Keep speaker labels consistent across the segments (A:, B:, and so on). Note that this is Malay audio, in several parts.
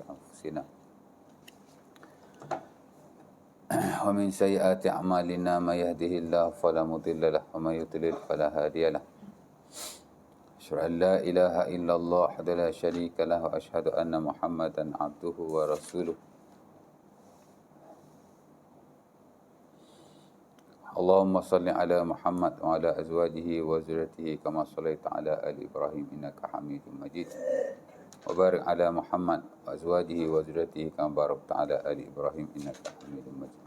A: أنفسنا ومن سيئات أعمالنا ما يهده الله فلا مضل له وما يضلل فلا هادي له أشهد أن لا إله إلا الله وحده لا شريك له وأشهد أن محمدا عبده ورسوله اللهم صل على محمد وعلى أزواجه وذريته كما صليت على آل إبراهيم إنك حميد مجيد وبارك على محمد وأزواجه وذريته كما باركت على آل إبراهيم إنك حميد مجيد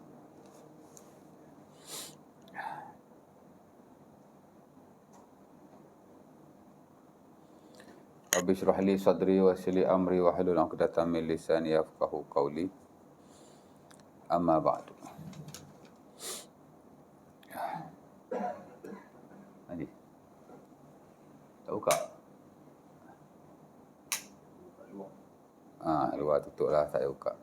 A: رب اشرح لي صدري ويسر لي أمري واحلل عقدة من لساني يفقهوا قولي أما بعد Nanti tak buka. Luar tutup lah, tak buka.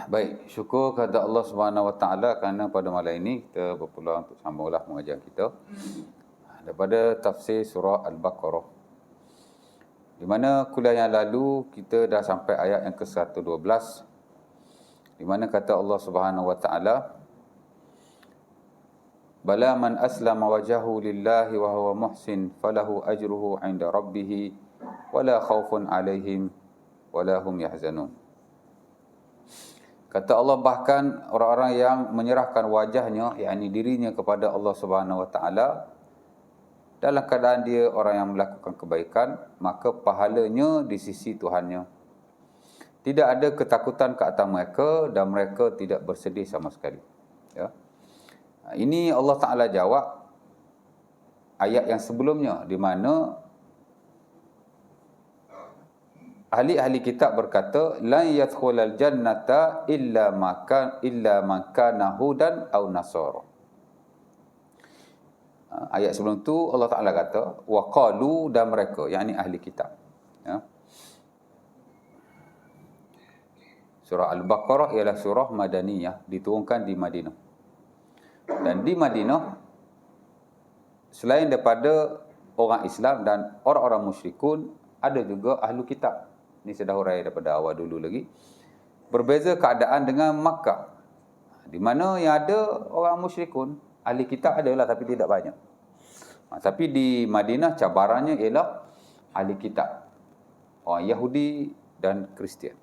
A: Baik, syukur kepada Allah Subhanahu Wa Taala kerana pada malam ini kita berpeluang untuk sambunglah pengajian kita daripada tafsir surah Al-Baqarah. Di mana kuliah yang lalu kita dah sampai ayat yang ke-112 di mana kata Allah Subhanahu Wa Taala, "Bala man aslama wajahu lillahi wa huwa muhsin falahu ajruhu 'inda rabbih wala khaufun 'alaihim wala hum yahzanun." Kata Allah, bahkan orang-orang yang menyerahkan wajahnya, yakni dirinya kepada Allah Subhanahu Wa Taala dalam keadaan dia orang yang melakukan kebaikan, maka pahalanya di sisi Tuhannya. Tidak ada ketakutan ke atas mereka dan mereka tidak bersedih sama sekali. Ya. Ini Allah Taala jawab ayat yang sebelumnya di mana ahli-ahli kitab berkata, "Lan yadkhulal jannata illa man kana hudan aw nasara." Ayat sebelum tu Allah Taala kata, "Wa qalu," dan mereka, yakni ahli kitab. Ya. Surah Al-Baqarah ialah surah Madaniyah, diturunkan di Madinah. Dan di Madinah, selain daripada orang Islam dan orang-orang musyrikun, ada juga ahli kitab. Ini sudah hurai daripada awal dulu lagi. Berbeza keadaan dengan Makkah, di mana yang ada orang musyrikun, ahli kitab adalah tapi tidak banyak. Tapi di Madinah cabarannya ialah ahli kitab, orang Yahudi dan Kristian.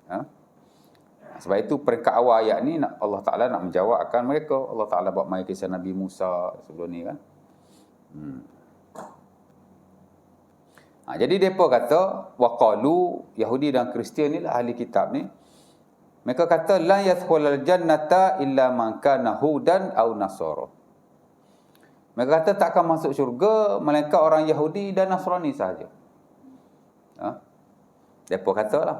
A: Sebab itu peringkat awal ayat ni Allah Ta'ala nak menjawab akan mereka. Allah Ta'ala buat mai kisah Nabi Musa sebelum ni kan. Jadi mereka kata, waqalu, Yahudi dan Kristian ni lah ahli kitab ni, mereka kata, la yadkhulal jannata illa man kana hudan aw nasara. Mereka kata tak akan masuk syurga melainkan orang Yahudi dan Nasrani sahaja. Mereka kata lah.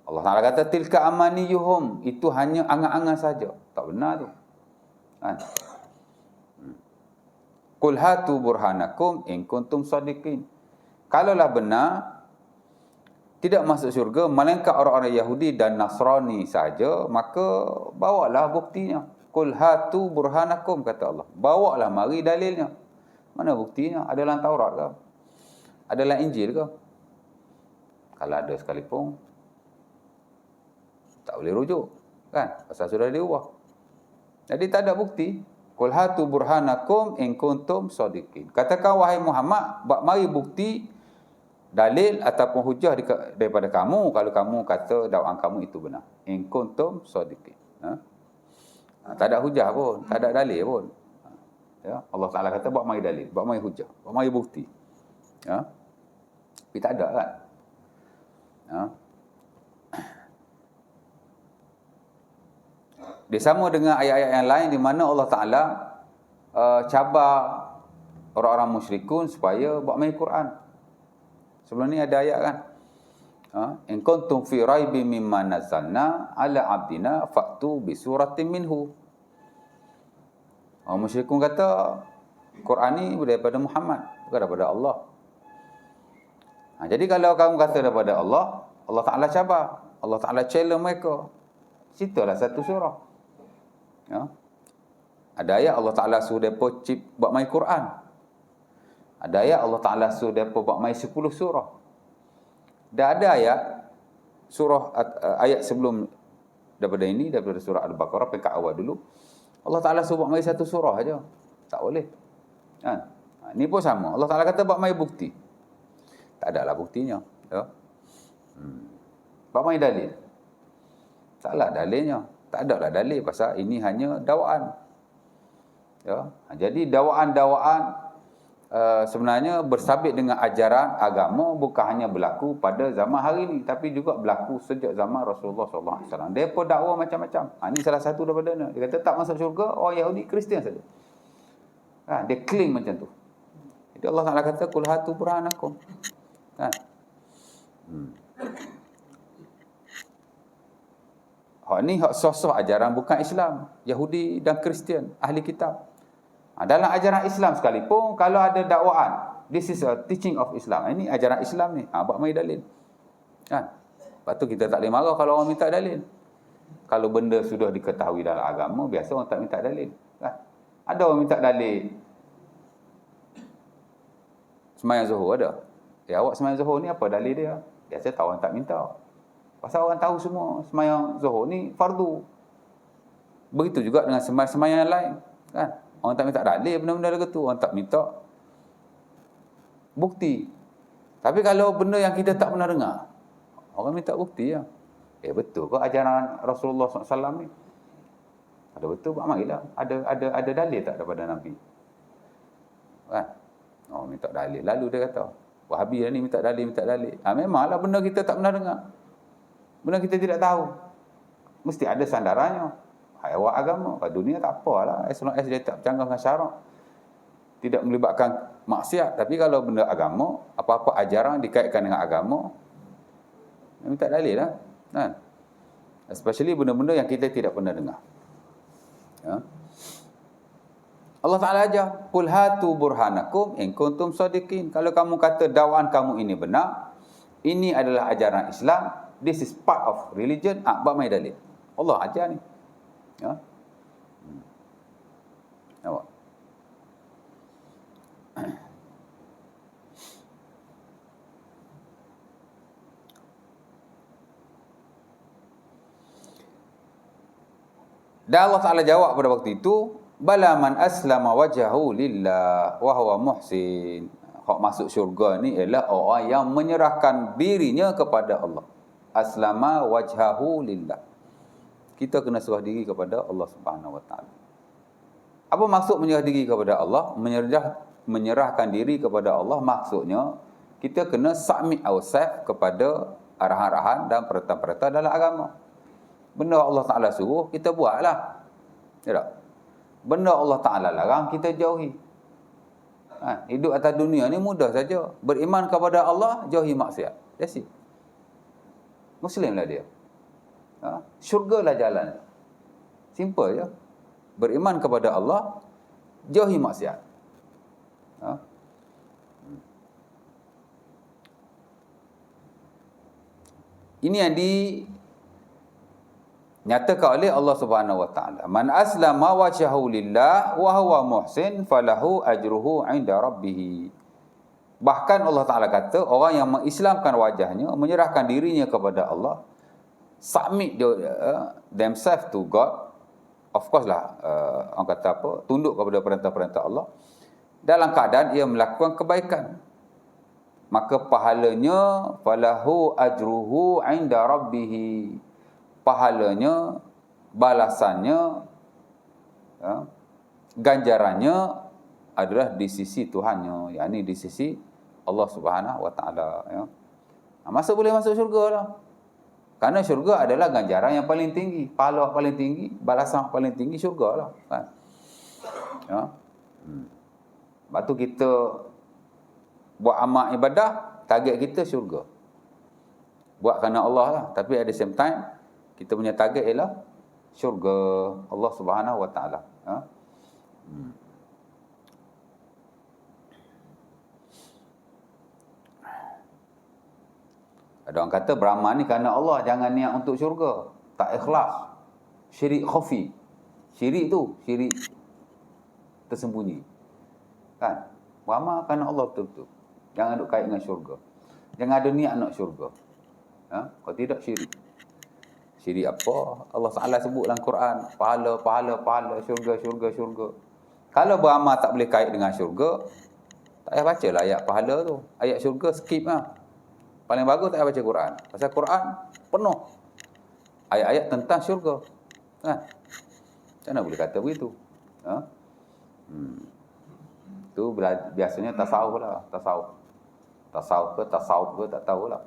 A: Allah Ta'ala kata, tilka amaniyuhum, itu hanya angan-angan saja. Tak benar tu. Kan? Qul hatu burhanakum in kuntum sadiqin. Kalaulah benar tidak masuk syurga melainkan orang-orang Yahudi dan Nasrani saja, maka bawalah buktinya. Qul hatu burhanakum, kata Allah. Bawalah, mari dalilnya. Mana buktinya? Ada dalam Taurat ke? Ada dalam Injil ke? Kalau ada sekalipun, tak boleh rujuk. Kan? Pasal sudah diubah. Jadi tak ada bukti. Qul hatu burhanakum in kuntum sadiqin. Katakan wahai Muhammad, mari bukti, dalil ataupun hujah daripada kamu kalau kamu kata dakwaan kamu itu benar. In kuntum sadiqin. Tak ada hujah pun, tak ada dalil pun. Ya, Allah Taala kata buat mari dalil, buat mari hujah, buat mari bukti. Ya. Tapi tak ada kan? Ya. Dia sama dengan ayat-ayat yang lain di mana Allah Ta'ala cabar orang-orang musyrikun supaya buat main Quran. Sebelum ni ada ayat kan. In kuntum fi raibin mimma nazzalna ala abdina fa'tu bi suratin minhu. Orang musyrikun kata Quran ni daripada Muhammad, bukan daripada Allah. Jadi kalau kamu kata daripada Allah, Allah Ta'ala cabar, Allah Ta'ala challenge mereka. Situlah satu surah. Ya. Ada ayat Allah Ta'ala suruh mereka buat main Quran. Ada ayat Allah Ta'ala suruh mereka buat main 10 surah. Dan ada ayat surah ayat sebelum daripada surah Al-Baqarah pekat awal dulu, Allah Ta'ala suruh buat main satu surah aja. Tak boleh. Ni pun sama. Allah Ta'ala kata buat main bukti. Tak ada lah buktinya. Ya. Buat main dalil. Taklah dalilnya. Tak ada lah dalil pasal ini hanya dakwaan. Ya. Jadi dakwaan-dakwaan sebenarnya bersabit dengan ajaran agama bukan hanya berlaku pada zaman hari ini, tapi juga berlaku sejak zaman Rasulullah SAW. Dia pun dakwa macam-macam. Ini salah satu daripada dia kata tak masuk syurga orang Yahudi, Kristian saja. Dia claim macam tu. Jadi Allah Ta'ala kata kul hatu burhanakum. Hak ni hak sosok ajaran bukan Islam, Yahudi dan Kristian, ahli kitab. Dalam ajaran Islam sekalipun kalau ada dakwaan, this is a teaching of Islam. Ini ajaran Islam ni. Buat mai dalil. Lepas tu kita tak boleh marah kalau orang minta dalil. Kalau benda sudah diketahui dalam agama, biasa orang tak minta dalil. Ada orang minta dalil. Sembahyang Zuhur ada. Awak sembahyang Zuhur ni apa dalil dia? Biasa tahu orang tak minta. Pasal orang tahu semua sembahyang Zuhur ni fardu. Begitu juga dengan sembahyang yang lain, kan? Orang tak minta dalil benda-benda lagu tu, orang tak minta bukti. Tapi kalau benda yang kita tak pernah dengar, orang minta bukti ya. Betul ke ajaran Rasulullah SAW ni? Ada betul, buat marilah. Ada dalil tak daripada Nabi? Kan? Oh, minta dalil. Lalu dia kata, Wahabi ni minta dalil. Memanglah benda kita tak pernah dengar. Benda kita tidak tahu. Mesti ada sandarannya. Awak agama. Kat dunia tak apalah. As long as dia tak bercanggah dengan syarak. Tidak melibatkan maksiat. Tapi kalau benda agama, apa-apa ajaran dikaitkan dengan agama, minta dalil lah. Kan? Especially benda-benda yang kita tidak pernah dengar. Ya. Allah Ta'ala ajar, qul hatu burhanakum in kuntum sadiqin. Kalau kamu kata dakwaan kamu ini benar, ini adalah ajaran Islam, this is part of religion, buat mai dalil. Allah ajar ni. Ya. Nampak? Dan Allah Ta'ala jawab pada waktu itu, bala man aslama wajhahu lillah wa huwa muhsin. Hak masuk syurga ni ialah orang yang menyerahkan dirinya kepada Allah. Aslama wajhahu lillah. Kita kena serah diri kepada Allah Subhanahu Wa Taala. Apa maksud menyerah diri kepada Allah? Menyerahkan diri kepada Allah maksudnya kita kena submit ourselves kepada arahan-arahan dan perintah-perintah dalam agama. Benda Allah Ta'ala suruh, kita buatlah. Ya tak? Benda Allah Ta'ala larang, kita jauhi. Hidup atas dunia ni mudah saja. Beriman kepada Allah, jauhi maksiat. That's it. Muslimlah dia. Syurgalah jalan. Simple je. Beriman kepada Allah, jauhi maksiat. Ini yang dinyatakan oleh Allah Subhanahu Wa Taala. Man aslama wajhahu lillah wa huwa muhsin falahu ajruhu 'inda rabbih. Bahkan Allah Taala kata orang yang mengislamkan wajahnya, menyerahkan dirinya kepada Allah, submit themselves to God. Of course lah, orang kata apa? Tunduk kepada perintah-perintah Allah. Dalam keadaan ia melakukan kebaikan, maka pahalanya falahu ajruhu 'inda rabbih. Pahalanya, balasannya, ganjarannya adalah di sisi Tuhannya, yakni di sisi Allah Subhanahu Wa Taala. Ya. Boleh masuk syurga lah. Karena syurga adalah ganjaran yang paling tinggi, pahala paling tinggi, balasan paling tinggi syurga lah. Kan? Ya. Lepas tu kita buat amal ibadah, target kita syurga. Buat kerana Allah lah. Tapi at the same time, kita punya target ialah syurga Allah Subhanahu Wa Taala. Ada orang kata beramal ni kerana Allah, jangan niat untuk syurga. Tak ikhlas. Syirik khafi. Syirik tu, syirik tersembunyi. Kan? Beramal kerana Allah betul-betul. Jangan duk kait dengan syurga. Jangan ada niat nak syurga. Kalau tidak syirik. Syirik apa? Allah Taala sebut dalam Quran, pahala, syurga. Kalau beramal tak boleh kait dengan syurga, tak payah bacalah ayat pahala tu. Ayat syurga skip lah. Paling bagus tak payah baca Quran. Pasal Quran penuh ayat-ayat tentang syurga. Kan? Macam mana boleh kata begitu? Tu biasanya tasawuf lah. Tasawuf ke tak tahulah.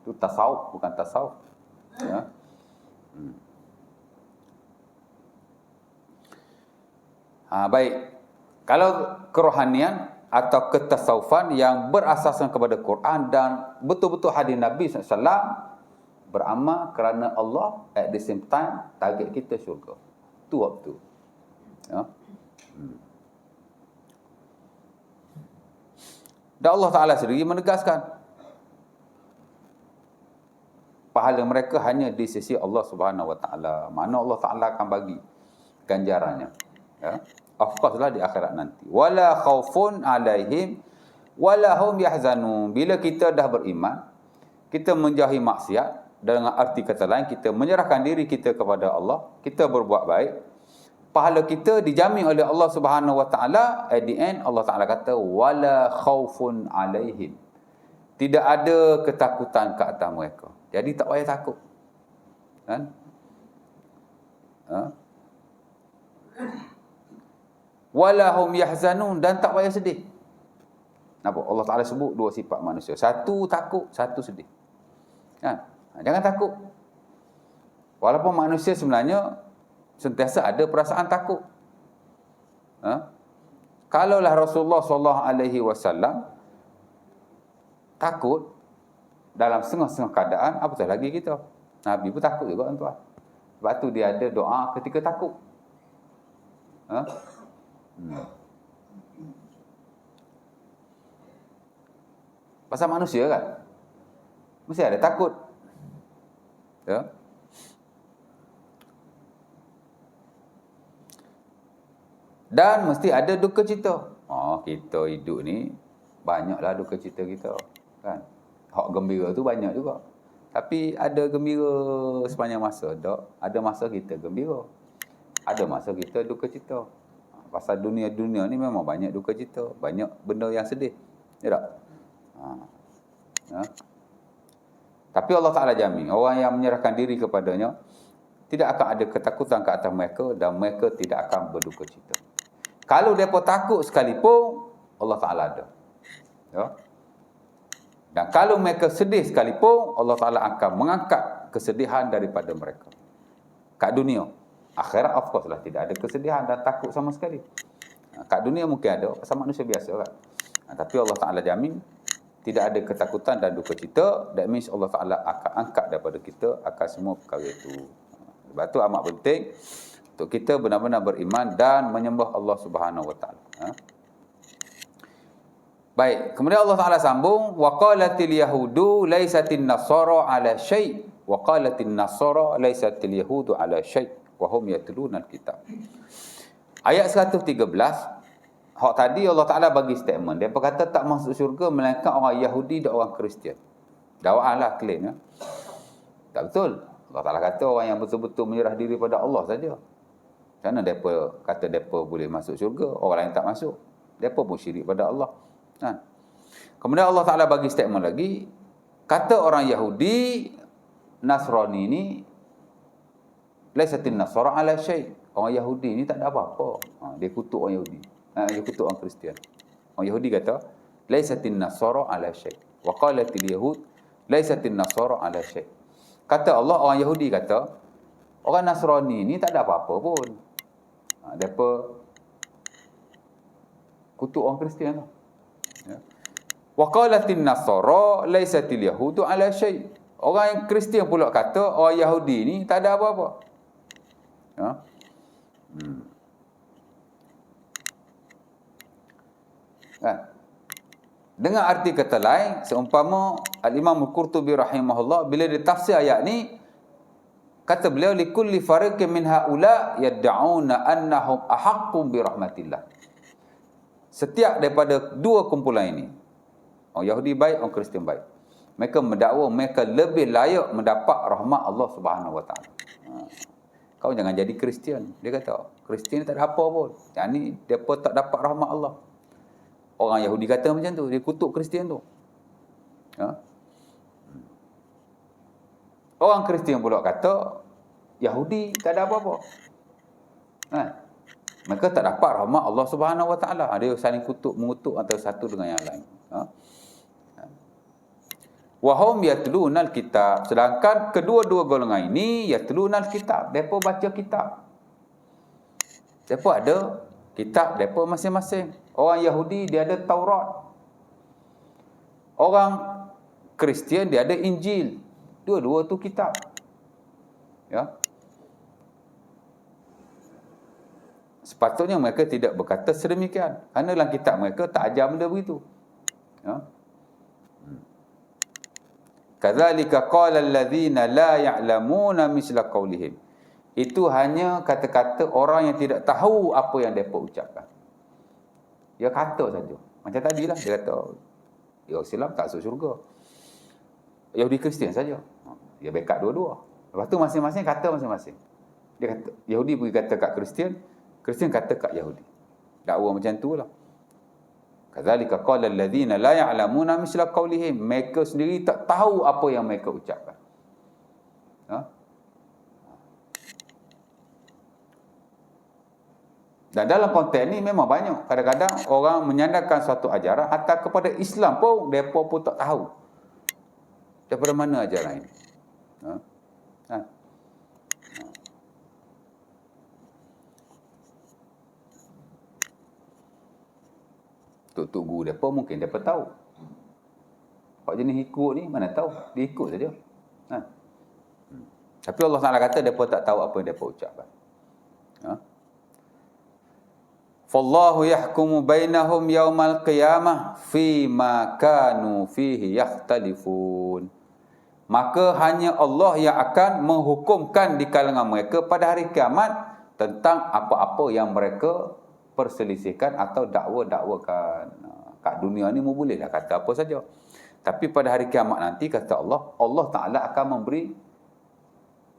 A: Tu tasawuf bukan tasawuf. Ya. Baik. Kalau kerohanian atau ketasawufan yang berasaskan kepada Quran dan betul-betul hadis Nabi SAW, beramal kerana Allah, at the same time target kita syurga. Tu waktu. Ya. Dan Allah Ta'ala sendiri menegaskan pahala mereka hanya di sisi Allah Subhanahu Wa Ta'ala. Mana Allah Ta'ala akan bagi ganjarannya. Ya. Of course lah di akhirat nanti. Wala khaufun alaihim wala hum yahzanun. Bila kita dah beriman, kita menjauhi maksiat, dengan arti kata lain kita menyerahkan diri kita kepada Allah, kita berbuat baik, pahala kita dijamin oleh Allah Subhanahu Wa Ta'ala. At the end Allah Ta'ala kata wala khaufun alaihim. Tidak ada ketakutan ke atas mereka. Jadi tak payah takut. Kan? Wala hum yahzanun, dan tak payah sedih. Nampak? Allah Ta'ala sebut dua sifat manusia. Satu takut, satu sedih. Kan? Jangan takut. Walaupun manusia sebenarnya sentiasa ada perasaan takut. Kalaulah Rasulullah SAW takut dalam setengah-setengah keadaan, apatah lagi kita. Nabi pun takut juga, tuan. Sebab tu dia ada doa ketika takut. Pasal manusia kan, mesti ada takut. Ya. Dan mesti ada duka cita. Kita hidup ni banyaklah duka cita kita, kan. Hak gembira tu banyak juga. Tapi ada gembira sepanjang masa, tak? Ada masa kita gembira. Ada masa kita duka cita. Pasal dunia-dunia ni memang banyak duka cita, banyak benda yang sedih. Ya tak? Tapi Allah Ta'ala jamin, orang yang menyerahkan diri kepadanya tidak akan ada ketakutan ke atas mereka, dan mereka tidak akan berduka cita. Kalau mereka takut sekalipun, Allah Ta'ala ada. Ya? Dan kalau mereka sedih sekalipun, Allah Ta'ala akan mengangkat kesedihan daripada mereka. Kat dunia. Akhirat of course lah tidak ada kesedihan dan takut sama sekali. Kat dunia mungkin ada, pasal manusia biasa kan. Tapi Allah Ta'ala jamin tidak ada ketakutan dan duka cita. That means Allah Ta'ala akan angkat daripada kita akan semua perkara itu. Sebab itu amat penting untuk kita benar-benar beriman dan menyembah Allah Subhanahu Wa Ta'ala. Baik, kemudian Allah Ta'ala sambung, wa qalatil yahudu laisatin nasara ala syai' wa qalatin nasara laisatil yahudu ala syai' wa hum yatluna alkitab. Ayat 113, hak tadi Allah Ta'ala bagi statement. Dia berkata tak masuk syurga melainkan orang Yahudi dan orang Kristian. Dakwahlah claim, ya. Tak betul. Allah Ta'ala kata orang yang betul-betul menyerah diri pada Allah saja. Macam mana mereka kata mereka boleh masuk syurga, orang lain tak masuk? Mereka pun syirik pada Allah. Kemudian Allah Ta'ala bagi statement lagi, kata orang Yahudi, Nasrani ni laisatin nasara ala syai'. Orang Yahudi ni tak ada apa-apa. Dia kutuk orang Yahudi. Dia kutuk orang Kristian. Orang Yahudi kata laisatin nasara ala syai'. Wa qalatil yahud laisatin nasara ala syai'. Kata Allah, orang Yahudi kata orang Nasrani ni tak ada apa-apa pun. Depa kutuk orang Kristian lah. Ya. Wa qalatin nasara laisatil yahudu ala syai'. Orang yang Kristian pula kata orang Yahudi ni tak ada apa-apa. Ya. Kan? Dengan arti kata lain, seumpama Al-Imam Al-Qurtubi rahimahullah bila dia tafsir ayat ni, kata beliau likulli fariqin min haula yad'una annahum ahaqqu bi rahmatillah. Setiap daripada dua kumpulan ini, orang Yahudi baik, orang Kristian baik, mereka mendakwa mereka lebih layak mendapat rahmat Allah Subhanahu Wa Taala. Kau jangan jadi Kristian. Dia kata, Kristian tak ada apa pun. Yang ni depa tak dapat rahmat Allah. Orang Yahudi kata macam tu, dia kutuk Kristian tu. Ha? Orang Kristian pula kata Yahudi tak ada apa-apa. Ha? Mereka tak dapat rahmat Allah Subhanahu Wa Taala. Dia saling mengutuk antara satu dengan yang lain. Ha? Wahum yatlunal kitab. Sedangkan kedua-dua golongan ini yatlunal kitab. Depa baca kitab. Depa ada kitab depa masing-masing. Orang Yahudi dia ada Taurat. Orang Kristian dia ada Injil. Dua-dua tu kitab. Ya. Sepatutnya mereka tidak berkata sedemikian. Kerana dalam kitab mereka tak ajar benda begitu. Ya. Kadzalika qala allazina la ya'lamuna misla qaulihim. Itu hanya kata-kata orang yang tidak tahu apa yang mereka ucapkan. Dia kata saja. Macam tadilah dia kata, ya Islam tak masuk syurga. Yahudi Kristian saja. Dia backup dua-dua. Lepas tu masing-masing kata masing-masing. Dia kata, Yahudi pergi kata kat Kristian, Kristian kata kat Yahudi. Dakwa macam tu lah. Kadzalika qala allazina la ya'lamuna misla qaulihim. Mereka sendiri tak tahu apa yang mereka ucapkan. Ha? Dan dalam konteks ni memang banyak. Kadang-kadang orang menyandarkan satu ajaran, hatta kepada Islam pun mereka pun tak tahu daripada mana ajaran ini. Ha? Ha? Tok guru mereka mungkin mereka tahu. Pak jenis ikut ni mana tahu. Dia ikut saja. Ha? Tapi Allah Taala kata mereka tak tahu apa yang mereka ucapkan. Ha? Fallahu yahkumu bainahum yaumal qiyamah fima kanu fihi yakhtalifun. Maka hanya Allah yang akan menghukumkan di kalangan mereka pada hari kiamat tentang apa-apa yang mereka perselisihkan atau dakwa-dakwakan. Kat dunia ni bolehlah kata apa saja. Tapi pada hari kiamat nanti kata Allah, Allah Ta'ala akan memberi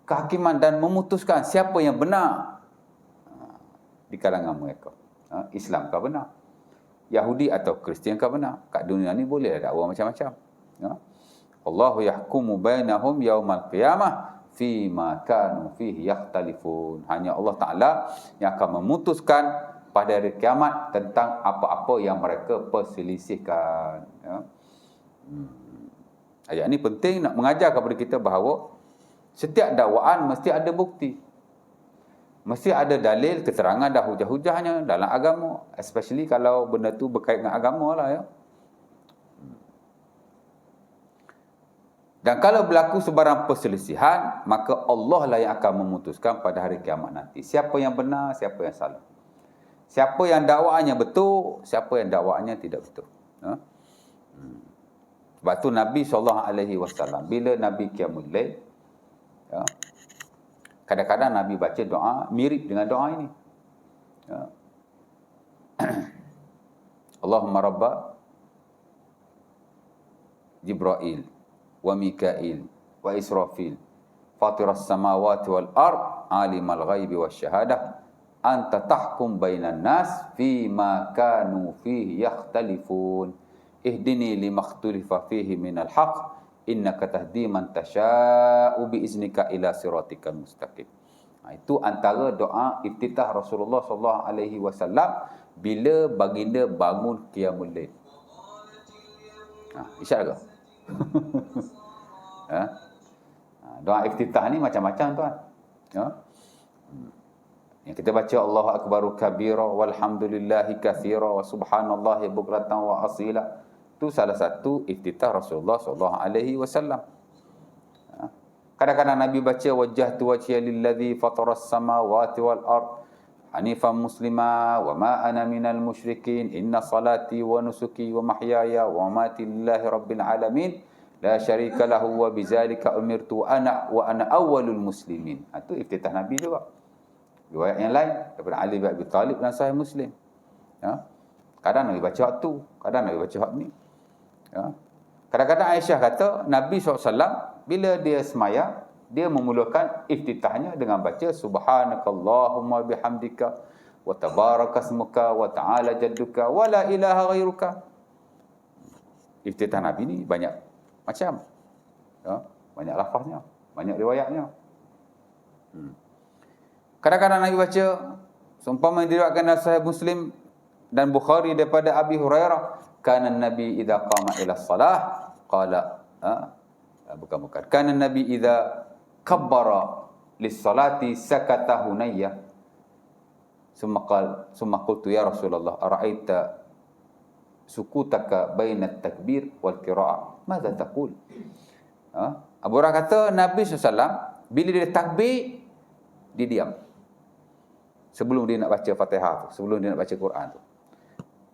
A: kehakiman dan memutuskan siapa yang benar di kalangan mereka. Islam kah benar? Yahudi atau Kristian kah benar? Kat dunia ni bolehlah dakwa macam-macam. Allahu yahkumu bainahum yaumal qiyamah fima kanu fihi yakhtalifun. Hanya Allah Ta'ala yang akan memutuskan pada hari kiamat tentang apa-apa yang mereka perselisihkan. Ya. Ayat ini penting nak mengajar kepada kita bahawa setiap dakwaan mesti ada bukti. Mesti ada dalil, keterangan dan hujah-hujahnya dalam agama. Especially kalau benda tu berkait dengan agama lah. Ya. Dan kalau berlaku sebarang perselisihan, maka Allah lah yang akan memutuskan pada hari kiamat nanti. Siapa yang benar, siapa yang salah. Siapa yang dakwaannya betul, siapa yang dakwaannya tidak betul. Ha? Sebab tu Nabi SAW, bila Nabi Qiyamul Lail, ya, kadang-kadang Nabi baca doa mirip dengan doa ini. Ya. Allahumma rabba Jibril wa Mikail wa Israfil fatiras samawati wal ard alimal ghaibi wasyahadah anta tahkum bainan nas fima kanu fihi yakhtalifun ihdini limakhtulifa fihi minal haqq innaka tahdi man tasha'u biiznika ila siratikal mustaqim. Itu antara doa iftitah Rasulullah sallallahu alaihi wasallam bila baginda bangun qiyamul lail. Isyak ke? Doa iftitah ni macam-macam tuan. Ya. Yang kita baca Allahu akbaru kabira walhamdulillahi katsira wa subhanallahi bukratan wa asila. Itu salah satu iftitah Rasulullah sallallahu alaihi wasallam. Kadang-kadang Nabi baca wajjahtu wajhiya lilladzi fataras samawati wal ard hanifan muslima wa ma ana minal musyrikin inna salati wa nusuki wa mahyaya wa mamati lillahi rabbil alamin la syarika lahu wa bizalika umirtu wa ana awwalul muslimin. Itu iftitah Nabi juga. Riwayat yang lain daripada Ali bin Abi Talib dan Sahih Muslim. Ya. Kadang Nabi baca hak tu, kadang Nabi baca hak ni. Ya. Kadang-kadang Aisyah kata Nabi SAW bila dia semaya, dia memulakan iftitahnya dengan baca subhanakallahumma bihamdika wa tabarakasmuka wa ta'ala jadduka wa la ilaha ghairuka. Iftitah Nabi ni banyak macam. Ya, banyak lafaznya, banyak riwayatnya. Kadang-kadang Nabi baca seumpama diriwayatkan dalam Sahih Muslim dan Bukhari daripada Abi Hurairah, kana Nabi idza qama ila shalah qala bukan kana Nabi idza kabbara lis-salati sakata hunayya summa qultu ya Rasulullah ara'aita sukutaka baina at-takbir wal qira'ah madza taqul. Abu Hurairah kata Nabi SAW bila dia takbir dia diam sebelum dia nak baca Fatihah tu, sebelum dia nak baca Quran tu.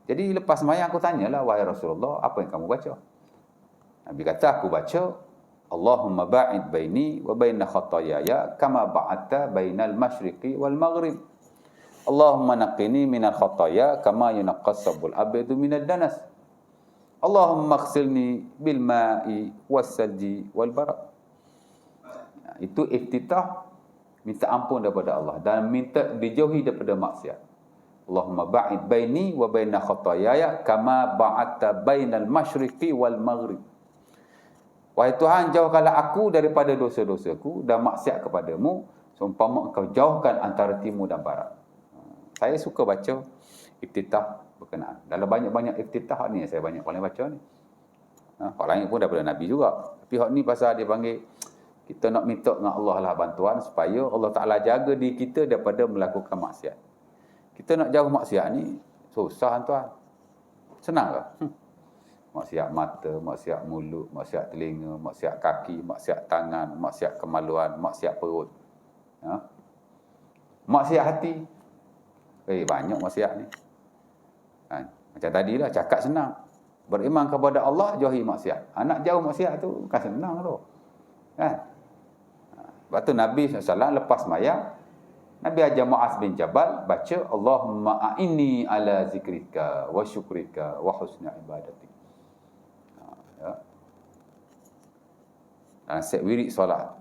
A: Jadi lepas sembahyang aku tanyalah, wahai Rasulullah, apa yang kamu baca? Nabi kata, aku baca Allahumma ba'id baini wa baina khataayaya kama ba'adta bainal masyriqi wal maghrib. Allahumma naqqini minal khataaya kama yunaqqas sabul abyadu minad danas. Allahumma ighsilni bil ma'i was salji wal barad. Itu iftitah, minta ampun daripada Allah dan minta dijauhi daripada maksiat. Allahumma ba'id baini wa baina khataayaya kama ba'adta bainal masyriqi wal maghrib. Wahai Tuhan, jauhkanlah aku daripada dosa-dosaku dan maksiat kepadamu seumpama engkau jauhkan antara timur dan barat. Saya suka baca iftitah berkenaan. Dalam banyak-banyak iftitah ni saya banyak paling baca ni. Hak lain pun daripada Nabi juga. Tapi hak ni pasal dia panggil kita nak minta dengan Allah lah bantuan supaya Allah Ta'ala jaga diri kita daripada melakukan maksiat. Kita nak jauh maksiat ni susah tuan. Senang ke? Maksiat mata, maksiat mulut, maksiat telinga, maksiat kaki, maksiat tangan, maksiat kemaluan, maksiat perut. Ya? Maksiat hati. Banyak maksiat ni. Macam tadilah cakap senang. Beriman kepada Allah, jauhi maksiat. Nak jauh maksiat tu bukan senang tu. Kan? Sebab tu Nabi SAW lepas sembahyang, Nabi ajar Mu'az bin Jabal baca Allahumma a'inni ala zikrika wa syukrika wa husni ibadatik. Ya. Dalam set wirid solat,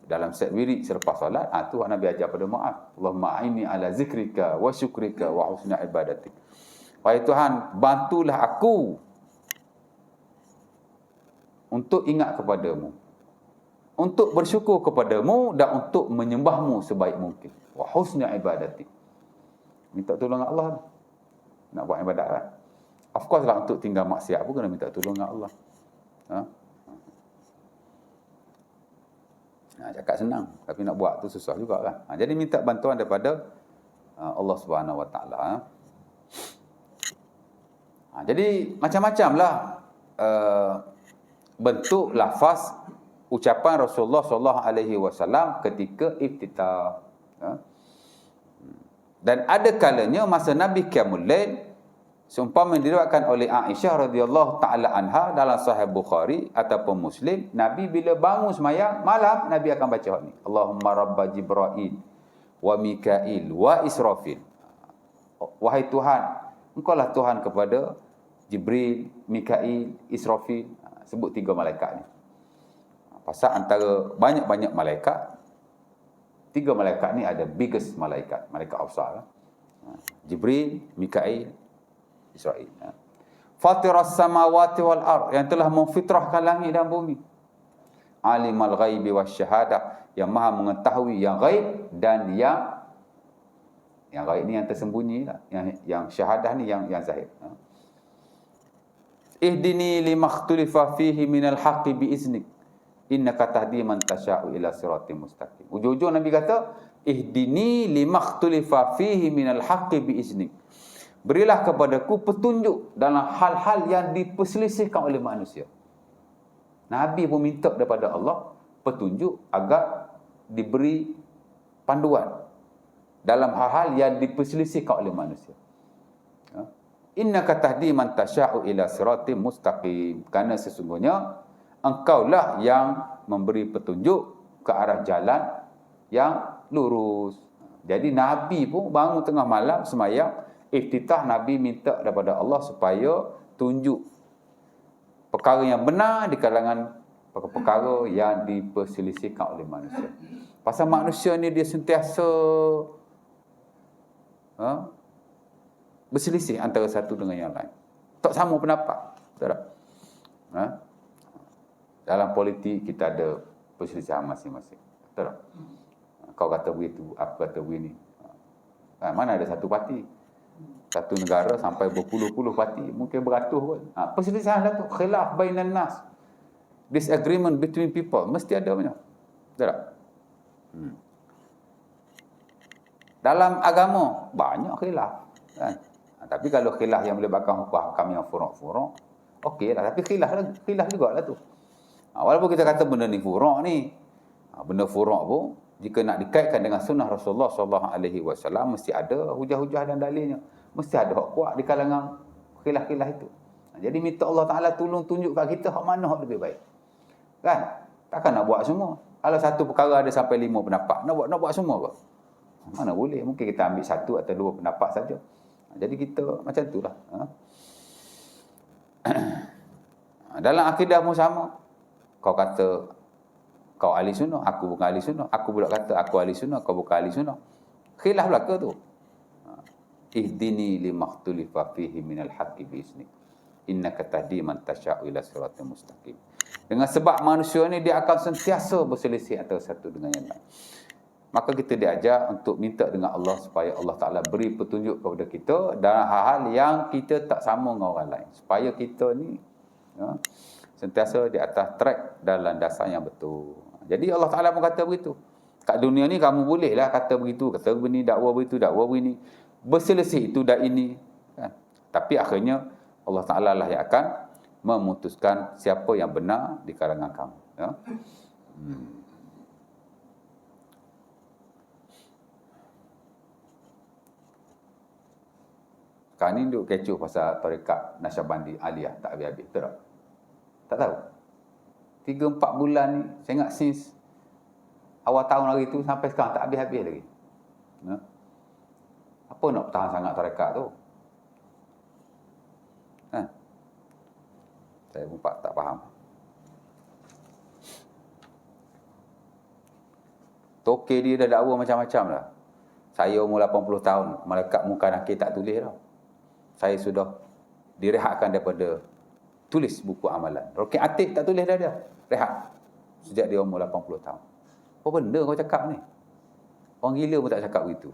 A: dalam set wirid selepas solat, tu Nabi ajar pada Mu'az, Allahumma a'inni ala zikrika wa syukrika wa husni ibadatik. Wahai Tuhan, bantulah aku untuk ingat kepadamu, untuk bersyukur kepadamu dan untuk menyembahmu sebaik mungkin. Wa husni ibadatik. Minta tolong Allah nak buat ibadat kan? Of course lah, untuk tinggal maksiat pun kena minta tolong Allah. Cakap senang, tapi nak buat tu susah juga kan. Jadi minta bantuan daripada Allah Subhanahu Wa Taala. Jadi macam-macam lah bentuk lafaz ucapan Rasulullah SAW ketika iftitah. Dan ada kalanya masa Nabi Qiyamul Lail, seumpama diriwayatkan oleh Aisyah radhiyallahu taala anha dalam Sahih Bukhari ataupun Muslim, Nabi bila bangun sembahyang malam, Nabi akan baca hak ni. Allahumma rabba Jibril wa Mikail wa Israfil. Wahai Tuhan, Engkau lah Tuhan kepada Jibril, Mikail, Israfil. Sebut 3 malaikat ni. Pasal antara banyak-banyak malaikat, 3 malaikat ni ada biggest malaikat, malaikat besar. Jibril, Mikail, Israel. Fatiras samawati wal ard, yang telah memfitrahkan langit dan bumi. Alimal ghaibi wasyahadah, yang maha mengetahui yang ghaib dan yang ghaib ni yang tersembunyi lah. Yang syahadah ni yang zahir. Ihdini limakhtulifa fihi minal haqqi biiznik. Innaka tahdi man tasya'u ila siratim mustaqim. Ujung-ujung Nabi kata, ihdini limakhtulifa fihi minal haqqi biiznik. Berilah kepadaku petunjuk dalam hal-hal yang diperselisihkan oleh manusia. Nabi pun minta daripada Allah petunjuk agar diberi panduan dalam hal-hal yang diperselisihkan oleh manusia. Innaka tahdi man tasya'u ila siratim mustaqim. Kerana sesungguhnya engkaulah yang memberi petunjuk ke arah jalan yang lurus. Jadi Nabi pun bangun tengah malam semayang, iftitah Nabi minta daripada Allah supaya tunjuk perkara yang benar di kalangan perkara yang diperselisihkan oleh manusia. Pasal manusia ni dia sentiasa berselisih antara satu dengan yang lain. Tak sama pendapat. Betul tak? Dalam politik kita ada perselisihan masing-masing. Betul tak? Kau kata begitu, aku kata begini. Mana ada satu parti? Satu negara sampai berpuluh-puluh parti, mungkin beratus pun. Perselisihan lah tu. Khilaf bainan nas. Disagreement between people. Mesti ada punya. Betul tak? Dalam agama, banyak khilaf. Kan? Tapi kalau khilaf yang melibatkan hukum yang furuk-furuk, okey lah. Tapi khilaf juga lah tu. Walaupun kita kata benda ni furuk ni, benda furuk pun, jika nak dikaitkan dengan sunnah Rasulullah SAW, mesti ada hujah-hujah dan dalilnya. Mesti ada hak kuat di kalangan khilaf-khilaf itu. Jadi minta Allah Ta'ala tolong tunjuk kat kita hak mana hak lebih baik. Kan? Takkan nak buat semua. Kalau satu perkara ada sampai 5 pendapat, nak buat semua ke? Mana boleh. Mungkin kita ambil 1 atau 2 pendapat saja. Jadi kita macam itulah. Dalam akidah pun sama. Kau kata kau ahli sunnah, aku bukan ahli sunnah. Aku pula kata aku ahli sunnah, kau bukan ahli sunnah. Khilaf belaka tu. Ihdini limakhtulifa fihi minal haqqi biizni. Innaka tahdi man tasya'u ila siratal mustaqim. Dengan sebab manusia ni dia akan sentiasa berselisih antara satu dengan yang lain. Maka kita diajar untuk minta dengan Allah supaya Allah Ta'ala beri petunjuk kepada kita dalam hal-hal yang kita tak sama dengan orang lain. Supaya kita ni sentiasa di atas track dan landasan yang betul. Jadi Allah Ta'ala pun kata begitu. Kat dunia ni kamu bolehlah kata begitu, kata begini, dakwa begitu, dakwa begini. Berselisih itu dan ini. Kan? Tapi akhirnya Allah Ta'ala lah yang akan memutuskan siapa yang benar di kalangan kamu. Ya? Sekarang ni duk kecoh pasal tarekat Naqsyabandi Aliyah tak habis-habis. Betul tak? Tak tahu. 3-4 bulan ni, saya ingat since awal tahun hari tu sampai sekarang tak habis-habis lagi. Ya? Apa nak bertahan sangat tarekat tu? Saya pun tak faham. Toke dia dah dakwa macam-macam lah. Saya umur 80 tahun, malaikat muka nakir tak tulis tau. Saya sudah direhatkan daripada tulis buku amalan. Rokin Atik tak tulis dah dia. Rehat. Sejak dia umur 80 tahun. Apa benda kau cakap ni? Orang gila pun tak cakap begitu.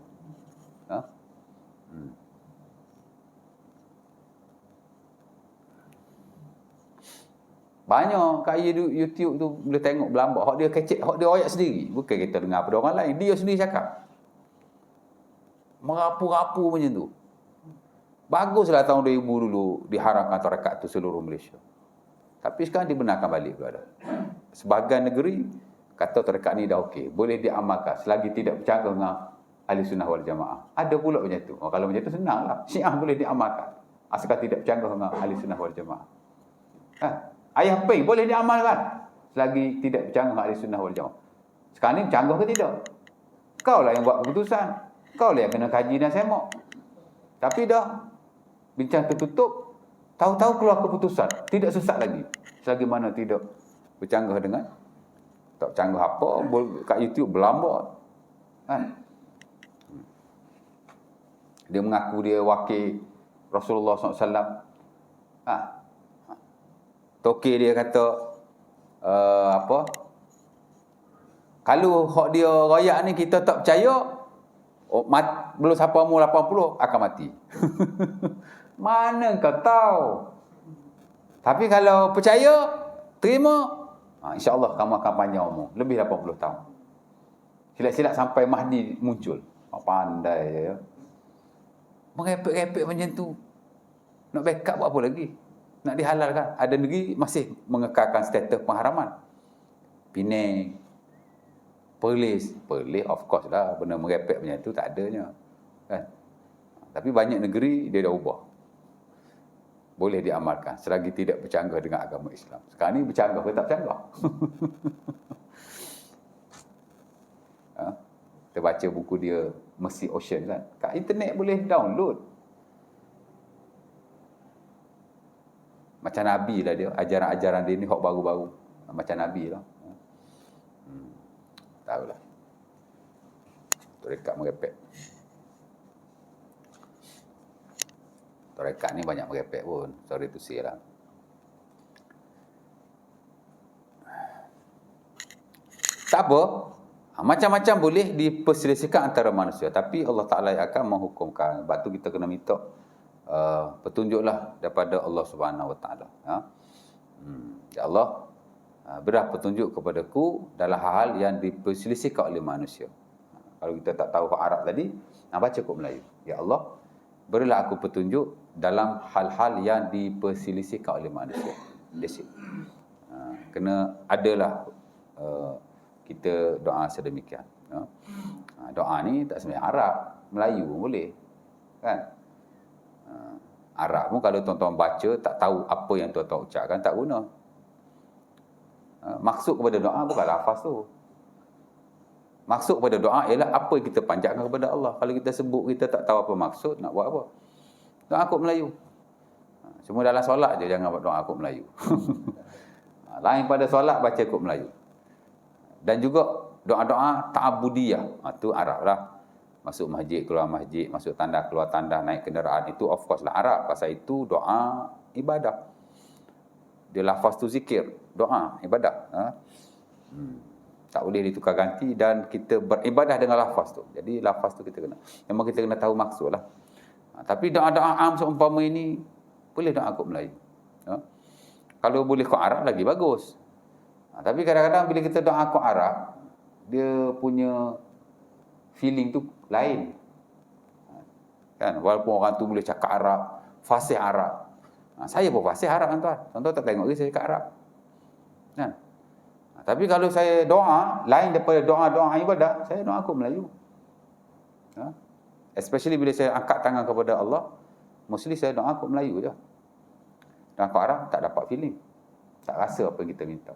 A: Banyak kat YouTube tu boleh tengok berlambak. Hak dia kecek, hak dia royak sendiri. Bukan kita dengar pada orang lain. Dia sendiri cakap. Merapu-rapu macam tu. Baguslah tahun 2000 dulu diharamkan tarekat tu seluruh Malaysia. Tapi sekarang dibenarkan balik pula dah. Sebahagian negeri kata tarekat ni dah okey, boleh diamalkan selagi tidak bercanggah dengan ahli sunnah wal jamaah. Ada pula macam tu. Kalau macam tu senanglah. Syiah boleh diamalkan asalkan tidak bercanggah dengan ahli sunnah wal jamaah. Ayah pay boleh diamalkan selagi tidak bercanggah dengan ahli sunnah wal jamaah. Sekarang ni bercanggah ke tidak? Kau lah yang buat keputusan. Kau lah yang kena kaji dan semak. Tapi dah bincang tertutup, tahu-tahu keluar keputusan, tidak sesat lagi. Selagi mana tidak bercanggah dengan, tak bercanggah apa, kat YouTube berlambak. Kan? Dia mengaku dia wakil Rasulullah SAW. Toke dia kata, kalau hak dia royak ni kita tak percaya, belum sampai umur 80 akan mati. Mana kau tahu? Tapi kalau percaya, terima, insya-Allah kamu akan panjang umur, lebih 80 tahun. Silat-silat sampai Mahdi muncul. Pandai ya. Merepek-repek macam tu. Nak backup buat apa lagi? Nak dihalalkan. Ada negeri masih mengekalkan status pengharaman. Penang, Perlis of course lah, benda merepek macam tu tak adanya. Kan? Tapi banyak negeri dia dah ubah. Boleh diamalkan selagi tidak bercanggah dengan agama Islam. Sekarang ni bercanggah ke tak bercanggah? Kita baca buku dia Mercy Ocean kan. Kat internet boleh download. Macam Nabi lah dia. Ajaran-ajaran dia ni hak baru-baru. Macam Nabi lah. Tahulah. Tarekat merepek. Tarekat ni banyak merepek pun. Sorry to say lah. Tak apa. Macam-macam boleh diperselisihkan antara manusia. Tapi Allah Ta'ala akan menghukumkan. Sebab tu kita kena minta petunjuklah daripada Allah Subhanahu Wa Ta'ala. Ya Allah, berilah petunjuk kepadaku dalam hal yang diperselisihkan oleh manusia. Kalau kita tak tahu Arab tadi, baca kod Melayu. Ya Allah, berilah aku petunjuk dalam hal-hal yang diperselisihkan oleh manusia. That's it. Kena adalah kita doa sedemikian. Doa ni tak sembahyang Arab, Melayu pun boleh. Kan? Arab pun kalau tuan-tuan baca tak tahu apa yang tuan-tuan ucapkan, tak guna. Maksud kepada doa bukan lafaz tu. Maksud kepada doa ialah apa yang kita panjatkan kepada Allah. Kalau kita sebut kita tak tahu apa maksud, nak buat apa? Doa kod Melayu. Cuma dalam solat je jangan buat doa kod Melayu. Lain pada solat baca kod Melayu. Dan juga doa-doa ta'abudiyah. Itu Arab lah. Masuk masjid, keluar masjid, masuk tanda, keluar tanda, naik kenderaan. Itu of course lah Arab. Pasal itu doa ibadah. Dia lafaz tu zikir. Doa, ibadah. Tak boleh ditukar ganti dan kita beribadah dengan lafaz tu. Jadi lafaz tu kita kena. Memang kita kena tahu maksud lah. Tapi doa-doa am seumpama ini, boleh doa kod Melayu. Kalau boleh kod Arab lagi bagus. Tapi kadang-kadang bila kita doa kod Arab, dia punya feeling tu lain. Kan? Walaupun orang tu boleh cakap Arab, fasih Arab. Saya pun fasih Arab tuan-tuan. Tuan-tuan tak tengok ke saya cakap Arab. Kan? Tapi kalau saya doa, lain daripada doa-doa ibadah, saya doa kod Melayu. Especially bila saya angkat tangan kepada Allah, mostly saya doa kod Melayu je. Doa kod Arab tak dapat feeling. Tak rasa apa yang kita minta.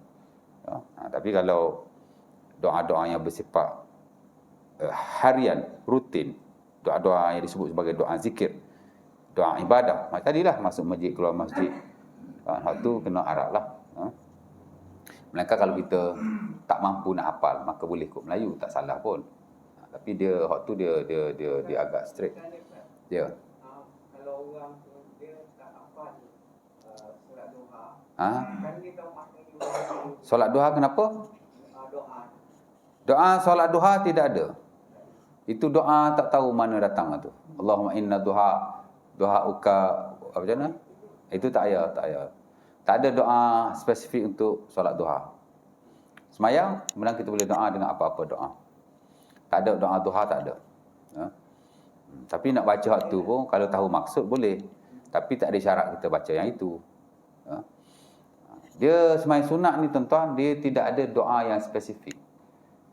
A: Tapi kalau doa-doa yang bersifat harian, rutin, doa-doa yang disebut sebagai doa zikir, doa ibadah, macam tadilah masuk masjid, keluar masjid, hal tu kena Arab lah. Melainkan kalau kita tak mampu nak hafal, maka boleh kod Melayu, tak salah pun. Tapi dia hak tu dia agak strict. Ya.
B: Kalau orang tu dia tak hafal solat duha,
A: kan dia tahu maknanya. Solat duha kenapa? Doa solat duha tidak ada. Itu doa tak tahu mana datang tu. Allahumma inna duha uka apa macam mana? Itu tak ada. Tak ada doa spesifik untuk solat duha. Semayang, kemudian kita boleh doa dengan apa-apa doa. Tak ada doa duha, tak ada. Tapi nak baca hak tu pun, kalau tahu maksud boleh. Tapi tak ada syarat kita baca yang itu. Dia semayang sunat ni tuan-tuan, dia tidak ada doa yang spesifik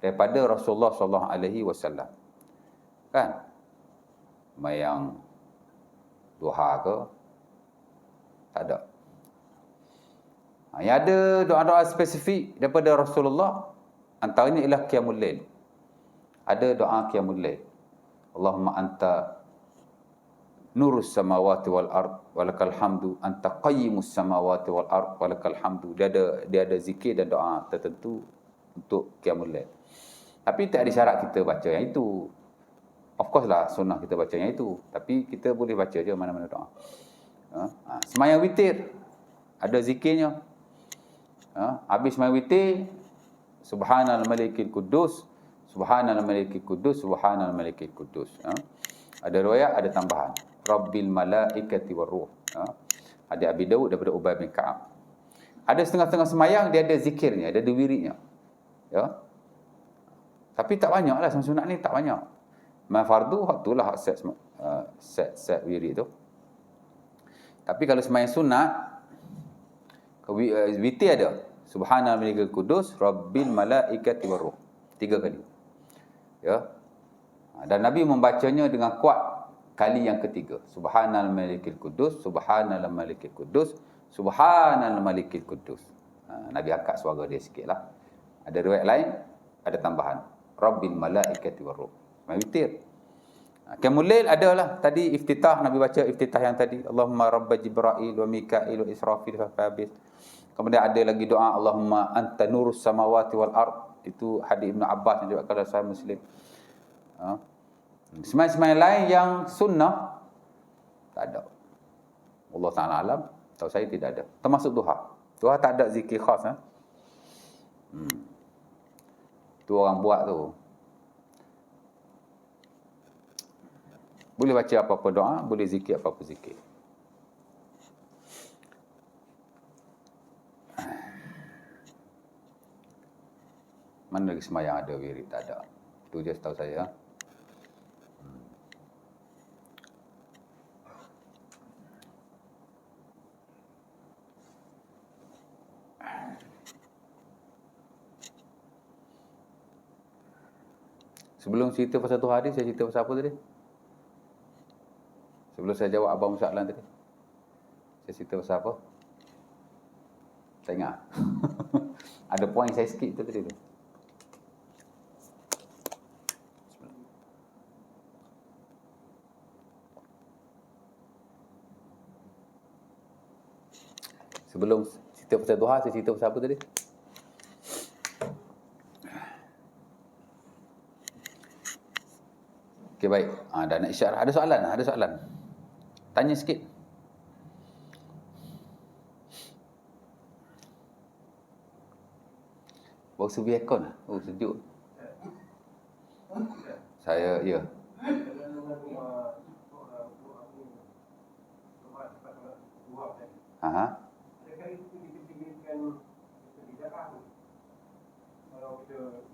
A: daripada Rasulullah SAW. Kan? Semayang duha ke? Tak ada. Yang ada doa-doa spesifik daripada Rasulullah, antaranya ialah qiyamul lail. Ada doa qiyamul lail. Allahumma anta nurus samawati wal ard walakal hamdu, anta qayyimus samawati wal ard walakal hamdu. Dia ada zikir dan doa tertentu untuk qiyamul lail. Tapi tak ada syarat kita baca yang itu. Of course lah sunnah kita baca yang itu, tapi kita boleh baca je mana-mana doa. Semayang witir ada zikirnya. Habis semayang witir, subhanal malikil kudus, subhanal malikil kudus, subhanal malikil kudus. Ada riwayat, ada tambahan, rabbil malaikati waruh. Ada Abi Daud daripada Ubay bin Ka'ab. Ada setengah-setengah semayang dia ada zikirnya, ada wiridnya. Ya. Tapi tak banyak lah, sunat ni tak banyak. Fardu hak tu lah set wirid tu. Tapi kalau semayang sunat, witir ada subhanal malikil kudus rabbil malaikati waruh. 3 kali. Ya. Dan Nabi membacanya dengan kuat kali yang ketiga. Subhanal malikil kudus, subhanal malikil kudus, subhanal malikil kudus. Nabi angkat suara dia sikitlah. Ada riwayat lain, ada tambahan. Rabbil malaikati war ruh. Witir. Qiyamul Lail adalah tadi iftitah, Nabi baca iftitah yang tadi, Allahumma rabba Jibril wa Mikail wa Israfil sampai habis. Kemudian ada lagi doa Allahumma anta nurus samawati wal ard. Itu hadis Ibn Abbas yang juga kalau Sahih Muslim. Semai-semai lain yang sunnah tak ada. Allah Ta'ala alam, tahu saya tidak ada. Termasuk duha. Duha tak ada zikir khas. Tu orang buat tu. Boleh baca apa-apa doa, boleh zikir apa-apa zikir. Mana lagi semayang ada wirid? Tak ada. Itu je setahu saya. Sebelum cerita pasal tu hari, saya cerita pasal apa tadi? Sebelum saya jawab abang masalah tadi. Saya cerita pasal apa? Tak ingat. Ada poin saya skip tu tadi tu. Sebelum cerita pasal duha, saya cerita pasal apa tadi? Okey, baik. Dah nak isyarat. Ada soalan? Ada soalan? Tanya sikit. Baru sebi aircon lah. Oh, sejuk. Saya, ya. Aha.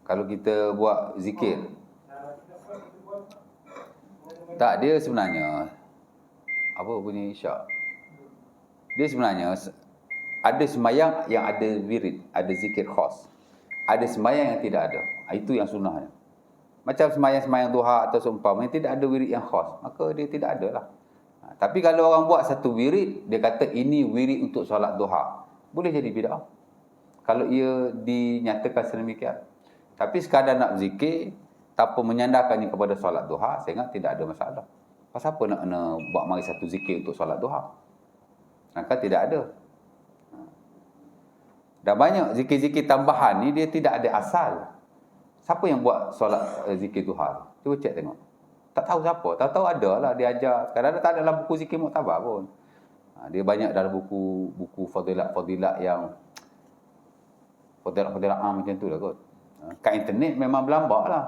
A: Kalau kita buat zikir. Tak, dia sebenarnya apa bunyi isyak. Dia sebenarnya ada sembahyang yang ada wirid, ada zikir khas. Ada sembahyang yang tidak ada. Itu yang sunnahnya. Macam sembahyang-sembahyang duha atau seumpamanya tidak ada wirid yang khas, maka dia tidak ada lah. Tapi kalau orang buat satu wirid, dia kata ini wirid untuk solat duha, boleh jadi bid'ah. Kalau ia dinyatakan sedemikian. Tapi sekadar nak zikir tanpa menyandarkannya kepada solat duha, saya ingat tidak ada masalah. Pasal apa nak buat mari satu zikir untuk solat duha? Maka tidak ada. Dan banyak zikir-zikir tambahan ni dia tidak ada asal. Siapa yang buat solat zikir duha? Cuba cek tengok. Tak tahu siapa. Tahu-tahu ada lah dia ajar. Kadang-kadang tak ada dalam buku zikir muktabar pun. Dia banyak dalam buku fadilat-fadilat yang fadilat-fadilat macam tu lah kot. Kat internet memang berlambak lah.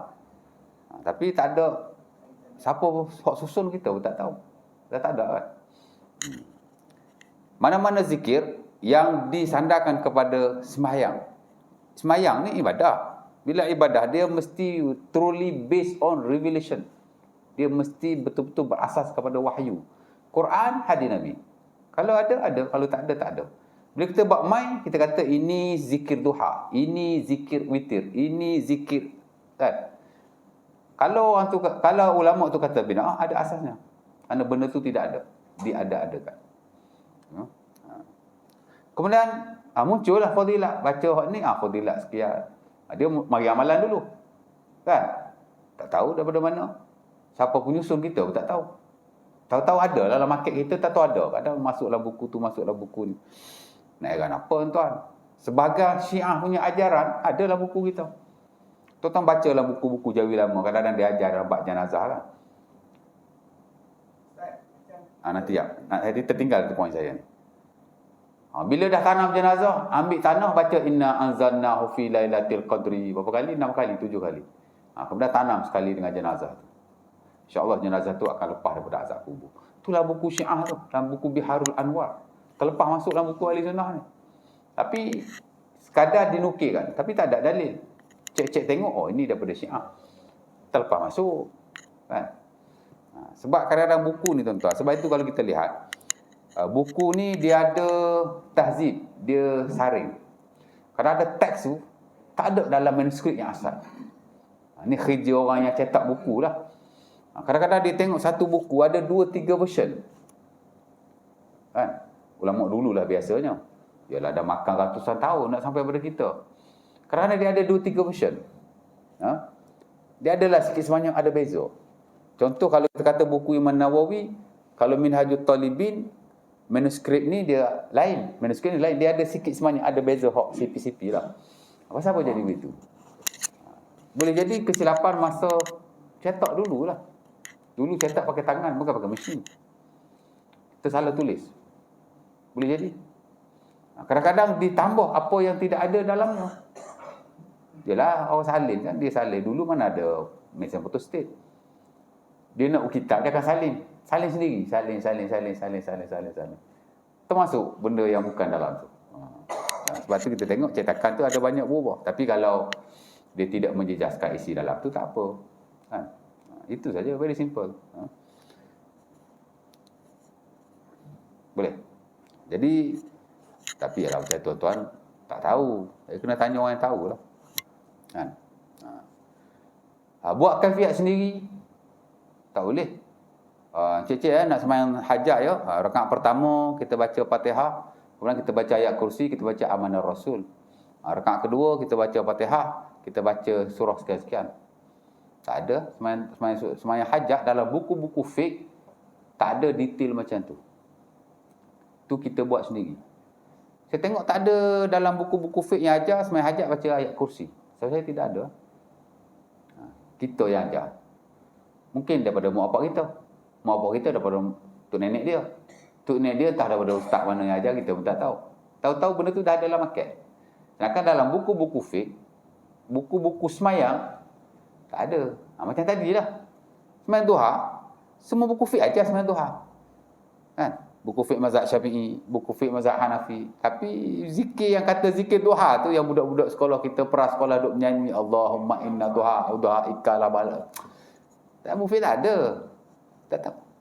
A: Tapi tak ada siapa hak susun kita pun tak tahu. Dah tak ada kan. Mana-mana zikir yang disandarkan kepada sembahyang. Sembahyang ni ibadah. Bila ibadah dia mesti truly based on revelation. Dia mesti betul-betul berasas kepada wahyu. Quran, hadis Nabi. Kalau ada, ada. Kalau tak ada, tak ada. Bila kita buat main, kita kata ini zikir duha, ini zikir witir, ini zikir kan. Kalau orang tu, kalau ulama tu kata bid'ah, ada asasnya. Kerana benda tu tidak ada, diada-adakan. Kemudian muncullah fadilat, baca hak ni fadilat sekian. Dia mari amalan dulu. Kan? Tak tahu daripada mana. Siapa penyusun kita pun tak tahu. Tahu-tahu ada lah dalam market kita, tak tahu ada. Kadang masuklah buku tu, masuklah buku ni. Nak heran apa tuan? Sebagai Syiah punya ajaran, adalah buku kita. Tuan-tuan bacalah buku-buku Jawi lama. Kadang-kadang dia ajar dalam bab jenazah lah. Nanti ya. Nanti tertinggal tu poin saya ni. Bila dah tanam jenazah, ambil tanah, baca inna anzalnahu fi lailatul qadri. Berapa kali? 6 kali, 7 kali. Kemudian tanam sekali dengan jenazah tu. InsyaAllah jenazah tu akan lepas daripada azab kubur. Itulah buku Syiah tu. Dalam buku Biharul Anwar. Terlepas masuk dalam buku Ahli Sunnah ni. Tapi sekadar dinukilkan. Tapi tak ada dalil. Cek-cek tengok, ini daripada Syiah. Terlepas masuk. Kan? Sebab kadang-kadang buku ni tuan-tuan. Sebab itu kalau kita lihat. Buku ni dia ada tahzib. Dia saring. Kalau ada teks tu, tak ada dalam manuskrip yang asal. Ni kerja orang yang cetak buku lah. Kadang-kadang dia tengok satu buku ada 2-3 version. Kan? Ulama dulu lah biasanya. Yalah dah makan ratusan tahun nak sampai pada kita. Kerana dia ada 2-3 version. Dia adalah sikit sebanyak ada beza. Contoh kalau kita kata buku Imam Nawawi, kalau Minhajul Talibin, manuskrip ni dia lain. Manuskrip ni lain. Dia ada sikit sebanyak ada beza hok sipi-sipi lah. Pasal apa jadi begitu? Boleh jadi kesilapan masa cetak dulu lah. Dulu cetak pakai tangan, bukan pakai mesin. Kita salah tulis. Boleh jadi. Kadang-kadang ditambah apa yang tidak ada dalamnya. Yalah, orang salin kan. Dia salin. Dulu mana ada mesin photostat. Dia nak kitab, dia akan salin. Salin sendiri. Salin. Termasuk benda yang bukan dalam tu. Sebab tu kita tengok cetakan tu ada banyak berubah. Tapi kalau dia tidak menjejaskan isi dalam tu, tak apa. Kan? Itu saja, very simple. Boleh. Jadi, tapi kalau macam tuan-tuan tak tahu. Saya kena tanya orang yang tahu lah. Kan? Buat kafiat sendiri, tak boleh. Cik-cik nak sembahyang hajat ya. Rakaat pertama kita baca Fatihah, kemudian kita baca ayat kursi, kita baca amanah Rasul. Rakaat kedua kita baca Fatihah, kita baca surah sekian-sekian. Tak ada sembahyang hajat dalam buku-buku fiqh, tak ada detail macam tu. Tu kita buat sendiri. Saya tengok tak ada dalam buku-buku fiqh yang ajar sembahyang hajat baca ayat kursi. Saya tidak ada. Kita yang ajar. Mungkin daripada mak bapak kita. Mak bapak kita daripada tok nenek dia. Tok nenek dia entah daripada ustaz mana yang ajar, kita pun tak tahu. Tahu-tahu benda tu dah ada dalam market. Sedangkan dalam buku-buku fiqh, buku-buku semayang, tak ada. Macam tadi lah. Semayang duha, semua buku fiqh ajar semayang duha. Kan? Buku fiqh mazhab Syafi'i, buku fiqh mazhab Hanafi. Tapi zikir yang kata zikir duha tu, yang budak-budak sekolah kita sekolah duk menyanyi Allahumma inna duha ikala bala. Tak buku fiqh tak ada.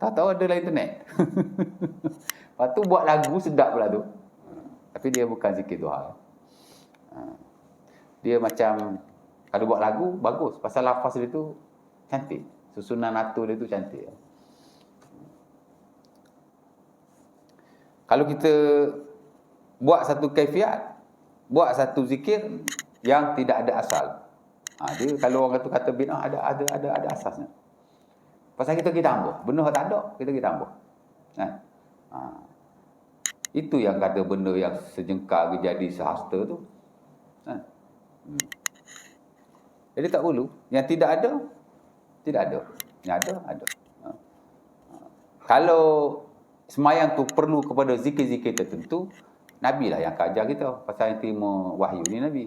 A: Tak tahu ada dalam internet. Lepas tu buat lagu sedap pula tu. Tapi dia bukan zikir duha. Dia macam kalau buat lagu bagus pasal lafaz dia tu cantik. Susunan natu dia tu cantik. Kalau kita buat satu kaifiat, buat satu zikir yang tidak ada asal. Dia kalau orang kata bid'ah ada asasnya. Pasal kita tambah. Benda tak ada, kita tambah. Itu yang kata benda yang sejengkal jadi sehasta tu. Jadi tak perlu. Yang tidak ada, tidak ada. Yang ada. Kalau semayang tu perlu kepada zikir-zikir tertentu, Nabi lah yang ajar kita. Pasal yang terima wahyu ni Nabi.